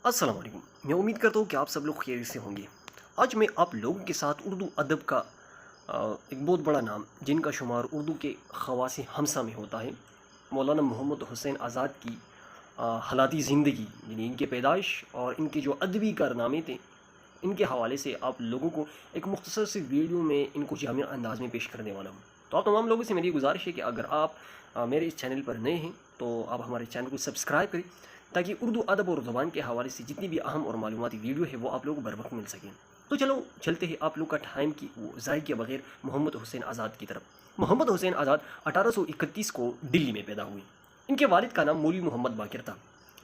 السلام علیکم۔ میں امید کرتا ہوں کہ آپ سب لوگ خیریت سے ہوں گے۔ آج میں آپ لوگوں کے ساتھ اردو ادب کا ایک بہت بڑا نام جن کا شمار اردو کے خواص ہمسہ میں ہوتا ہے، مولانا محمد حسین آزاد کی حالاتی زندگی، یعنی ان کے پیدائش اور ان کے جو ادبی کارنامے تھے، ان کے حوالے سے آپ لوگوں کو ایک مختصر سی ویڈیو میں ان کو جامع انداز میں پیش کرنے والا ہوں۔ تو آپ تمام لوگوں سے میری گزارش ہے کہ اگر آپ میرے اس چینل پر نئے ہیں تو آپ ہمارے چینل کو سبسکرائب کریں تاکہ اردو ادب اور زبان کے حوالے سے جتنی بھی اہم اور معلوماتی ویڈیو ہے وہ آپ لوگوں کو بر وقت مل سکیں۔ تو چلو چلتے ہیں آپ لوگ کا ٹائم کی وہ ضائع کیے بغیر محمد حسین آزاد کی طرف۔ محمد حسین آزاد 1831 کو دلی میں پیدا ہوئے۔ ان کے والد کا نام مولوی محمد باقر تھا۔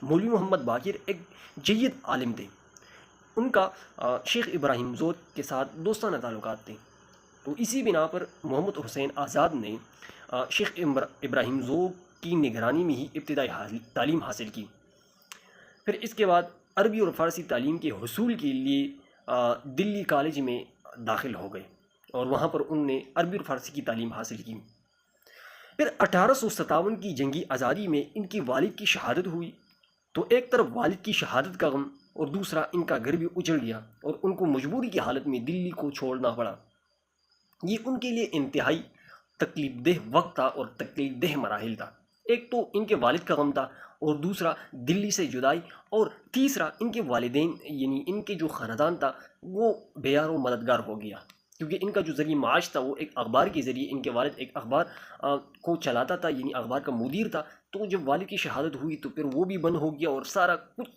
مولوی محمد باقر ایک جید عالم تھے۔ ان کا شیخ ابراہیم زود کے ساتھ دوستانہ تعلقات تھے، تو اسی بنا پر محمد حسین آزاد نے شیخ ابراہیم زود کی نگرانی میں ہی ابتدائی تعلیم حاصل کی۔ پھر اس کے بعد عربی اور فارسی تعلیم کے حصول کے لیے دلی کالج میں داخل ہو گئے اور وہاں پر ان نے عربی اور فارسی کی تعلیم حاصل کی۔ پھر 1857 کی جنگی آزادی میں ان کی والد کی شہادت ہوئی، تو ایک طرف والد کی شہادت کا غم اور دوسرا ان کا گھر بھی اجڑ گیا اور ان کو مجبوری کی حالت میں دلی کو چھوڑنا پڑا۔ یہ ان کے لیے انتہائی تکلیف دہ وقت تھا اور تکلیف دہ مراحل تھا۔ ایک تو ان کے والد کا غم تھا اور دوسرا دلی سے جدائی، اور تیسرا ان کے والدین یعنی ان کے جو خاندان تھا وہ بیار و مددگار ہو گیا، کیونکہ ان کا جو ذریعہ معاش تھا وہ ایک اخبار کے ذریعے، ان کے والد ایک اخبار کو چلاتا تھا، یعنی اخبار کا مدیر تھا۔ تو جب والد کی شہادت ہوئی تو پھر وہ بھی بند ہو گیا اور سارا کچھ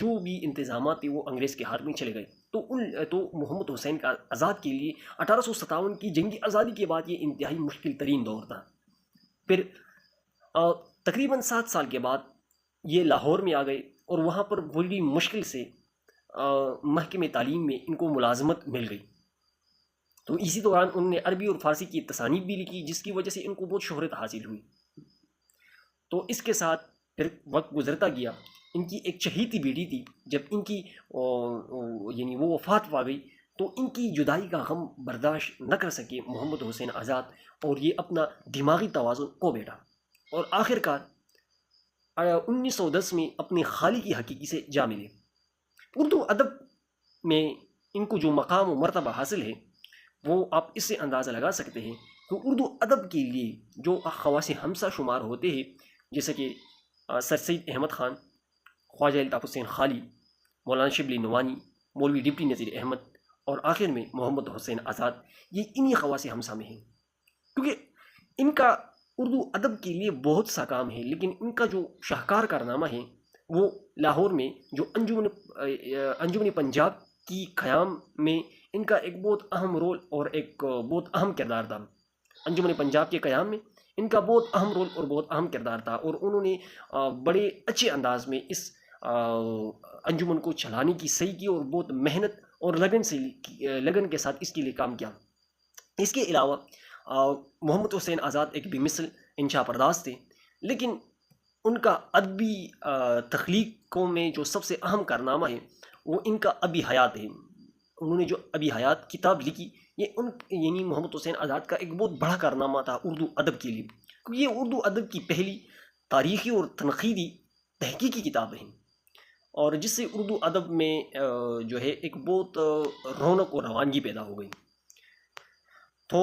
جو بھی انتظامات تھے وہ انگریز کے ہاتھ میں چلے گئے۔ تو محمد حسین کا آزاد کے لیے 1857 کی جنگی آزادی کے بعد یہ انتہائی مشکل ترین دور تھا۔ پھر تقریباً 7 سال کے بعد یہ لاہور میں آ گئے اور وہاں پر بڑی مشکل سے محکمہ تعلیم میں ان کو ملازمت مل گئی۔ تو اسی دوران ان نے عربی اور فارسی کی تصانیف بھی لکھی جس کی وجہ سے ان کو بہت شہرت حاصل ہوئی۔ تو اس کے ساتھ پھر وقت گزرتا گیا۔ ان کی ایک چہیتی بیٹی تھی، جب ان کی یعنی وہ وفات پا گئی تو ان کی جدائی کا غم برداشت نہ کر سکے محمد حسین آزاد، اور یہ اپنا دماغی توازن کھو بیٹھا اور آخر کار 1910 میں اپنے خالق کی حقیقی سے جا ملے۔ اردو ادب میں ان کو جو مقام و مرتبہ حاصل ہے وہ آپ اس سے اندازہ لگا سکتے ہیں کہ اردو ادب کے لیے جو خواص ہمسہ شمار ہوتے ہیں، جیسے کہ سر سید احمد خان، خواجہ الطاف حسین خالی، مولانا شبلی نوانی، مولوی ڈپٹی نذیر احمد اور آخر میں محمد حسین آزاد، یہ انہی خواص ہمسہ میں ہیں، کیونکہ ان کا اردو ادب کے لیے بہت سا کام ہے، لیکن ان کا جو شاہکار کارنامہ ہے وہ لاہور میں جو انجمن پنجاب کی قیام میں ان کا ایک بہت اہم رول اور ایک بہت اہم کردار تھا۔ انجمن پنجاب کے قیام میں ان کا بہت اہم رول اور بہت اہم کردار تھا، اور انہوں نے بڑے اچھے انداز میں اس انجمن کو چلانے کی صحیح کی اور بہت محنت اور لگن کے ساتھ اس کے لیے کام کیا۔ اس کے علاوہ محمد حسین آزاد ایک بے مثل انشا پرداز تھے، لیکن ان کا ادبی تخلیقوں میں جو سب سے اہم کارنامہ ہے وہ ان کا ابی حیات ہے۔ انہوں نے جو ابی حیات کتاب لکھی، یہ یعنی محمد حسین آزاد کا ایک بہت بڑا کارنامہ تھا اردو ادب کے لیے، کیونکہ یہ اردو ادب کی پہلی تاریخی اور تنقیدی تحقیقی کتاب ہے، اور جس سے اردو ادب میں جو ہے ایک بہت رونق اور روانگی پیدا ہو گئی۔ تو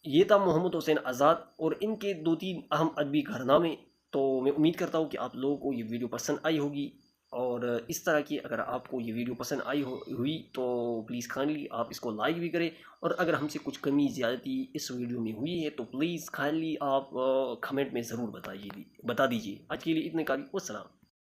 یہ تھا محمد حسین آزاد اور ان کے 2-3 اہم ادبی کارنامے۔ تو میں امید کرتا ہوں کہ آپ لوگوں کو یہ ویڈیو پسند آئی ہوگی، اور اس طرح کی اگر آپ کو یہ ویڈیو پسند ہوئی تو پلیز کائنڈلی آپ اس کو لائک بھی کریں، اور اگر ہم سے کچھ کمی زیادتی اس ویڈیو میں ہوئی ہے تو پلیز کائنڈلی آپ کمنٹ میں ضرور بتا دیجیے۔ آج کے لیے اتنے کافی، والسلام۔